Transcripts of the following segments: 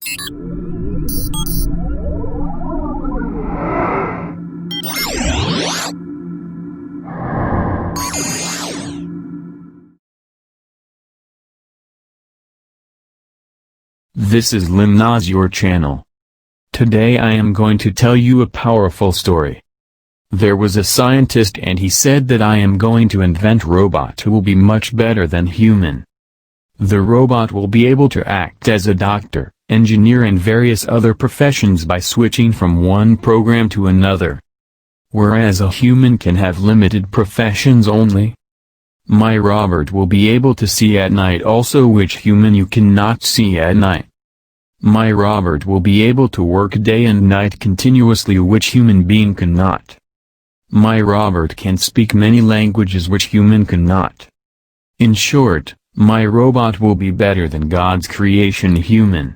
This is Lin-Naas, your channel. Today I am going to tell you a powerful story. There was a scientist and he said that I am going to invent robot who will be much better than human. The robot will be able to act as a doctor, engineer and various other professions by switching from one program to another. Whereas a human can have limited professions only. My robot will be able to see at night also, which human you cannot see at night. My robot will be able to work day and night continuously, which human being cannot. My robot can speak many languages which human cannot. In short, my robot will be better than God's creation human.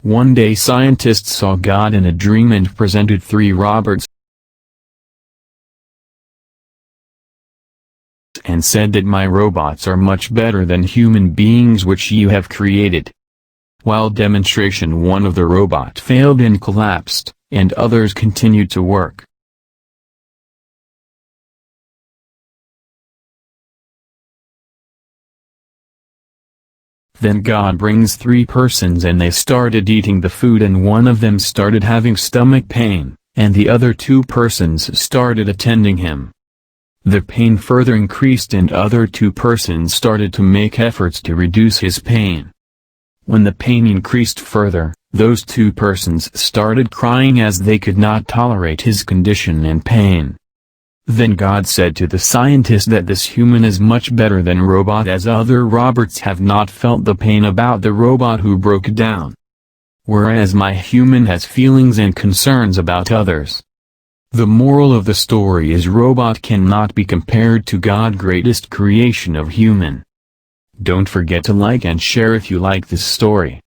One day scientists saw God in a dream and presented 3 robots and said that my robots are much better than human beings which you have created. While demonstration, one of the robot failed and collapsed, and others continued to work. Then God brings 3 persons and they started eating the food, and one of them started having stomach pain, and the other 2 persons started attending him. The pain further increased and other 2 persons started to make efforts to reduce his pain. When the pain increased further, those 2 persons started crying as they could not tolerate his condition and pain. Then God said to the scientist that this human is much better than robot, as other robots have not felt the pain about the robot who broke down. Whereas my human has feelings and concerns about others. The moral of the story is robot cannot be compared to God's greatest creation of human. Don't forget to like and share if you like this story.